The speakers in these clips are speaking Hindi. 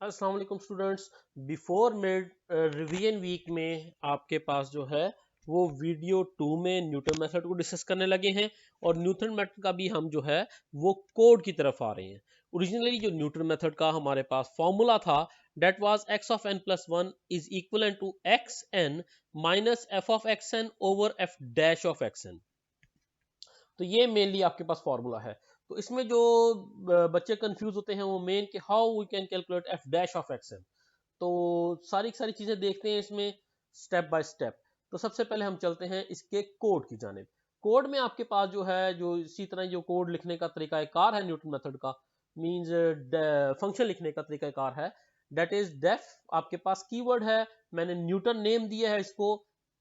अस्सलाम वालेकुम students. Before mid revision week में आपके पास जो है वो वीडियो 2 में न्यूटन मेथड को डिस्कस करने लगे हैं और न्यूटन मेथड का भी हम जो है वो कोड की तरफ आ रहे हैं। ओरिजिनली जो न्यूटन मेथड का हमारे पास फॉर्मूला था that was x of n plus 1 is equal to X N minus F of x N over F dash of x N. तो ये मेनली आपके पास फॉर्मूला है। तो इसमें जो बच्चे कंफ्यूज होते हैं वो मेन कि how we can calculate F dash of x N. तो सारी सारी चीजें देखते हैं इसमें स्टेप बाय स्टेप। तो सबसे पहले हम चलते हैं इसके कोड की जानिब। कोड में आपके पास जो है जो इसी तरह जो कोड लिखने का तरीकाकार है न्यूटन मेथड का मींस फंक्शन लिखने का तरीकाकार है दैट इज डेफ। आपके पास कीवर्ड है, मैंने न्यूटन नेम दिया है इसको।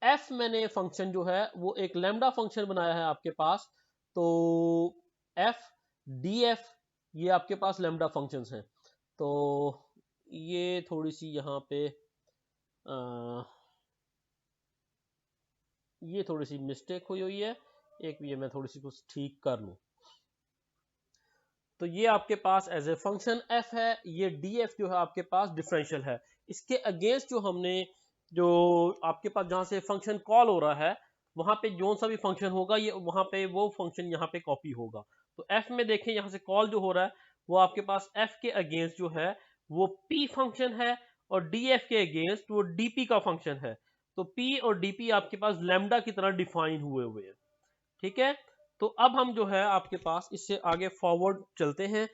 एफ मैंने फंक्शन जो है वो एक लैम्डा फंक्शन बनाया है आपके पास। तो एफ डी एफ ये आपके पास लैम्डा फंक्शंस हैं। तो ये थोड़ी सी यहाँ पे ये थोड़ी सी मिस्टेक हुई हुई है, एक ये मैं थोड़ी सी कुछ ठीक कर लूं। तो ये आपके पास एज ए फंक्शन एफ है, ये डी एफ जो है आपके पास डिफरेंशियल है। इसके अगेंस्ट जो हमने जो आपके पास जहां से फंक्शन कॉल हो रहा है वहां पे जो सा भी फंक्शन होगा ये वहां पे वो फंक्शन यहाँ पे कॉपी होगा। तो एफ में देखें यहाँ से कॉल जो हो रहा है वो आपके पास एफ के अगेंस्ट जो है वो पी फंक्शन है और डी एफ के अगेंस्ट वो डीपी का फंक्शन है। तो पी और डीपी आपके पास लैम्डा की तरह डिफाइन हुए हुए हैं। ठीक है। तो अब हम जो है आपके पास इससे आगे फॉरवर्ड चलते हैं।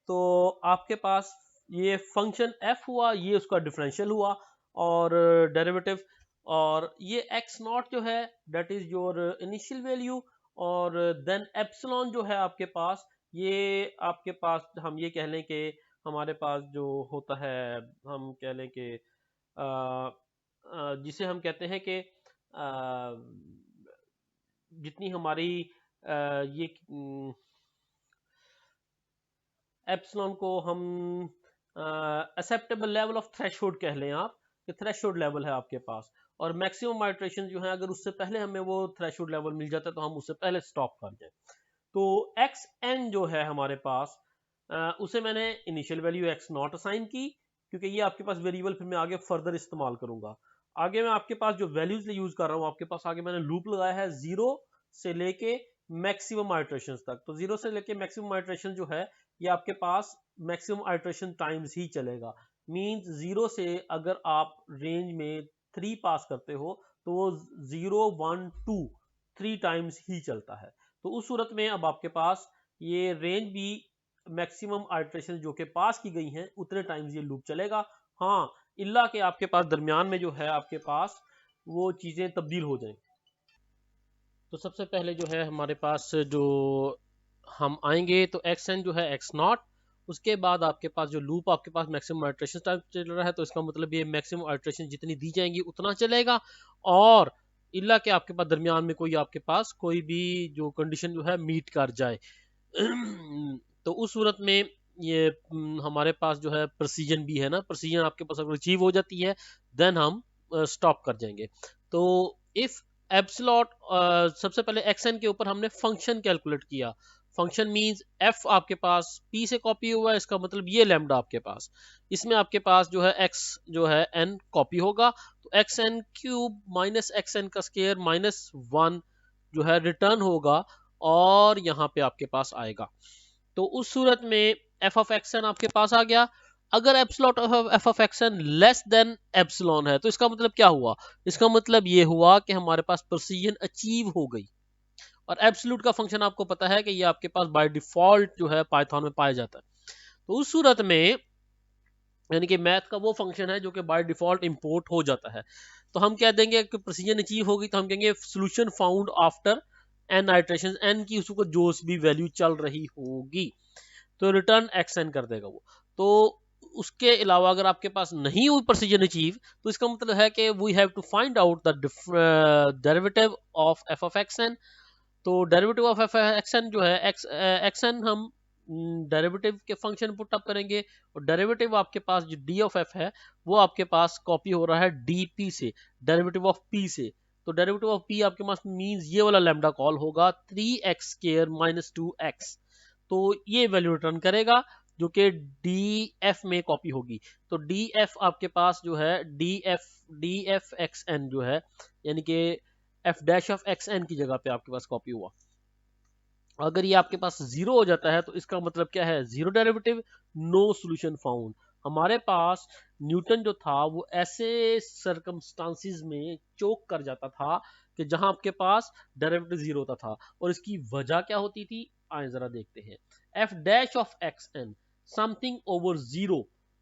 तो आपके पास ये फंक्शन एफ हुआ, ये उसका डिफरेंशियल हुआ और डेरिवेटिव, और ये एक्स नॉट जो है that is your initial value, और देन एप्सिलॉन जो है आपके पास ये आपके पास हम ये कह लें कि हमारे पास जो होता है हम कह लें कि जिसे हम कहते हैं कि जितनी हमारी ये एप्सिलॉन को हम एक्सेप्टेबल लेवल ऑफ थ्रेशोल्ड कह लें आप, कि थ्रेशोल्ड लेवल है आपके पास, और मैक्सिमम आइट्रेशन जो है अगर उससे पहले हमें वो थ्रेशोल्ड लेवल मिल जाता है तो हम उससे पहले स्टॉप कर जाए। तो एक्स एन जो है हमारे पास उसे मैंने initial value x not assign की क्योंकि ये आपके पास वेरिएबल फिर मैं आगे फर्दर इस्तेमाल करूंगा। आगे मैं आपके पास जो वैल्यूज यूज कर रहा हूँ आपके पास आगे मैंने लूप लगाया है जीरो से लेके मैक्सिमम आइट्रेशन तक। तो जीरो से लेके मैक्सिमम आइट्रेशन जो है ये आपके पास मैक्सिमम आइट्रेशन टाइम्स ही चलेगा। मींस जीरो से अगर आप रेंज में 3 पास करते हो तो वो 0 1 2 3 टाइम्स ही चलता है। तो उस सूरत में अब आपके पास ये रेंज भी मैक्सिमम आइट्रेशन जो के पास की गई हैं उतने टाइम्स ये लूप चलेगा। हाँ, इल्ला के आपके पास दरमियान में जो है आपके पास वो चीजें तब्दील हो जाएं। तो सबसे पहले जो है हमारे पास जो हम आएंगे तो एक्स एन जो है एक्स नॉट, उसके बाद आपके पास जो लूप आपके पास मैक्सिमम आइट्रेशन टाइप चल रहा है तो इसका मतलब ये मैक्सिमम आइट्रेशन जितनी दी जाएंगी उतना चलेगा, और इल्ला के आपके पास दरमियान में कोई आपके पास कोई भी जो कंडीशन जो है मीट कर जाए। तो उस सूरत में ये हमारे पास जो है प्रेसिजन भी है ना, प्रेसिजन आपके पास अगर अचीव हो जाती है देन हम स्टॉप कर जाएंगे। तो इफ एप्सिलॉट सबसे पहले एक्सएन के ऊपर हमने फंक्शन कैलकुलेट किया। फंक्शन मींस एफ आपके पास पी से कॉपी हुआ है, इसका मतलब ये लैम्डा आपके पास, इसमें आपके पास जो है एक्स जो है एन कॉपी होगा। तो X N cube minus X N का स्केयर माइनस 1 जो है रिटर्न होगा और यहाँ पे आपके पास आएगा। तो उस सूरत में एफ ऑफ एक्सन आपके पास आ गया। अगर epsilon F of action less than epsilon है तो इसका मतलब क्या हुआ, इसका मतलब ये हुआ कि हमारे पास प्रेसिजन अचीव हो गई। और एब्सोल्यूट का फंक्शन आपको पता है कि ये आपके पास बाय डिफॉल्ट जो है पाइथन में पाया जाता है। तो उस सूरत में यानी कि मैथ का वो फंक्शन है जो कि बाय डिफॉल्ट इंपोर्ट हो जाता है। तो हम कह देंगे कि प्रेसिजन अचीव होगी तो हम कहेंगे solution found after N iteration, N की उसको जो भी वैल्यू चल रही होगी तो रिटर्न एक्स एन कर देगा वो। तो उसके अलावा अगर आपके पास नहीं हुई प्रेसिजन अचीव तो इसका मतलब है कि we have to find out the derivative of f of x N. तो derivative of f x n जो है एक्स एन हम डेरिवेटिव के फंक्शन पुट अप करेंगे, और डेरिवेटिव आपके पास जो डी ऑफ एफ है वो आपके पास कॉपी हो रहा है डी पी से, डेरिवेटिव ऑफ पी से। तो डेरिवेटिव ऑफ पी आपके पास मींस ये वाला लैम्डा कॉल होगा 3x स्क्वायर माइनस 2x। तो ये वैल्यू रिटर्न करेगा। जो कि डी एफ में कॉपी होगी। तो डी एफ आपके पास जो है डी एफ एक्स एन जो है, यानी कि F dash of x N की जगह पे आपके पास कॉपी हुआ। अगर ये आपके पास जीरो हो जाता है तो इसका मतलब क्या है, zero derivative, no solution found. हमारे पास न्यूटन जो था वो ऐसे सरकमस्टांसिस में चोक कर जाता था कि जहां आपके पास डेरिवेटिव जीरो होता था। और इसकी वजह क्या होती थी, आए जरा देखते हैं। F dash of x N something over zero,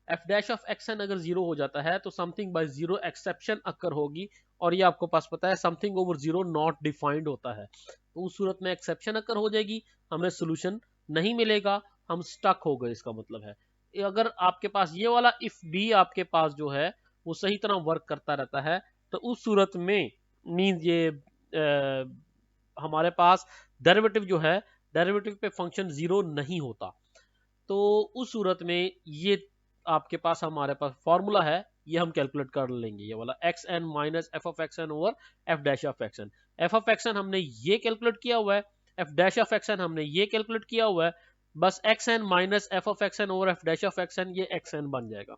F dash of x N अगर जीरो हो जाता है तो something by zero exception occur होगी। और ये आपको पास पता है something over zero not defined होता है, तो उस सूरत में एक्सेप्शन अकर हो जाएगी, हमें सोल्यूशन नहीं मिलेगा, हम स्टक हो गए, इसका मतलब है। अगर आपके पास ये वाला इफ भी आपके पास जो है वो सही तरह वर्क करता रहता है तो उस सूरत में मीन ये हमारे पास डेरिवेटिव जो है, डेरिवेटिव पे फंक्शन जीरो नहीं होता। तो उस सूरत में ये आपके पास हमारे पास फॉर्मूला है, ये हम कैलकुलेट कर लेंगे, ये वाला X N minus F of x N over F dash of x N. F of x N हमने ये कैलकुलेट किया हुआ है, F dash of x N हमने ये कैलकुलेट किया हुआ है, बस X N minus F of x N over F dash of x N, ये एक्स एन बन जाएगा।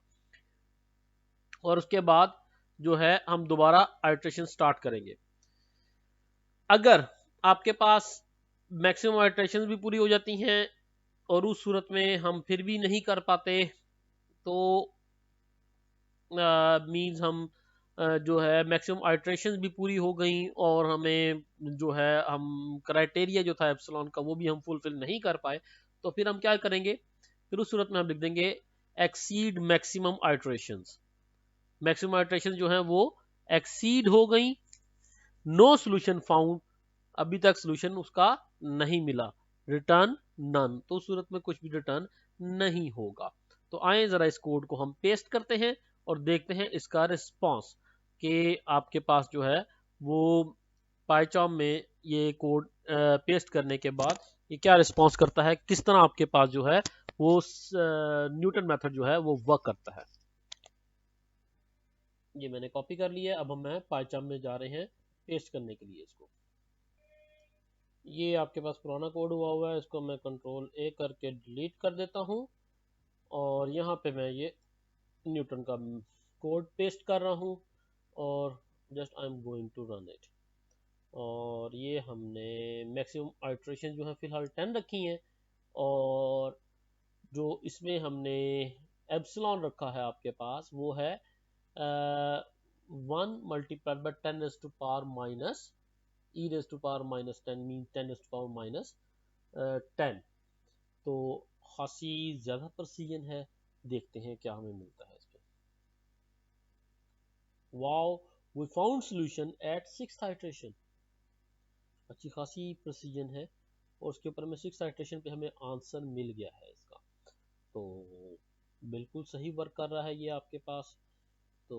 और उसके बाद जो है हम दोबारा आइट्रेशन स्टार्ट करेंगे। अगर आपके पास मैक्सिमम आइट्रेशन भी पूरी हो जाती हैं और उस सूरत में हम फिर भी नहीं कर पाते तो मींस हम जो है मैक्सिमम आइट्रेशंस भी पूरी हो गई और हमें जो है हम क्राइटेरिया जो था एप्सिलॉन का वो भी हम फुलफिल नहीं कर पाए, तो फिर हम क्या करेंगे, फिर उस सूरत में हम लिख देंगे exceed maximum iterations. Maximum iteration जो है वो एक्सीड हो गई, नो सोल्यूशन फाउंड, अभी तक सोल्यूशन उसका नहीं मिला, रिटर्न नन, तो उस सूरत में कुछ भी रिटर्न नहीं होगा। तो आए जरा इस कोड को हम पेस्ट करते हैं और देखते हैं इसका रिस्पॉन्स कि आपके पास जो है वो पाइचार्म में ये कोड पेस्ट करने के बाद ये क्या रिस्पॉन्स करता है, किस तरह आपके पास जो है वो न्यूटन मेथड जो है वो वर्क करता है। ये मैंने कॉपी कर लिया, अब हम पाइचार्म में जा रहे हैं पेस्ट करने के लिए इसको। ये आपके पास पुराना कोड हुआ है, इसको मैं कंट्रोल ए करके डिलीट कर देता हूँ और यहाँ पे मैं ये न्यूटन का कोड पेस्ट कर रहा हूँ और just I am going to run it. और ये हमने मैक्सिमम आइट्रेशन जो है फिलहाल 10 रखी हैं और जो इसमें हमने एप्सिलॉन रखा है आपके पास वो है 1 multiplied by 10 raise to power minus e raise to power minus 10 mean 10 raise to power minus 10। तो खासी ज्यादा प्रेसिजन है, देखते हैं क्या हमें मिलता है इसमें। Wow, we found solution at 6th iteration, अच्छी खासी प्रेसिजन है और उसके ऊपर में 6th आइट्रेशन पे हमें आंसर मिल गया है इसका। तो बिल्कुल सही वर्क कर रहा है ये आपके पास। तो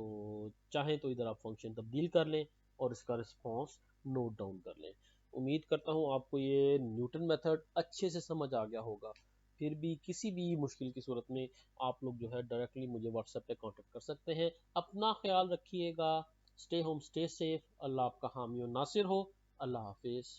चाहे तो इधर आप फंक्शन तब्दील कर लें और इसका रिस्पॉन्स नोट डाउन कर लें। उम्मीद करता हूँ आपको ये न्यूटन मेथड अच्छे से समझ आ गया होगा। फिर भी किसी भी मुश्किल की सूरत में आप लोग जो है डायरेक्टली मुझे व्हाट्सएप पे कांटेक्ट कर सकते हैं। अपना ख्याल रखिएगा, स्टे होम स्टे सेफ, अल्लाह आपका हामी और नासिर हो। अल्लाह हाफिज।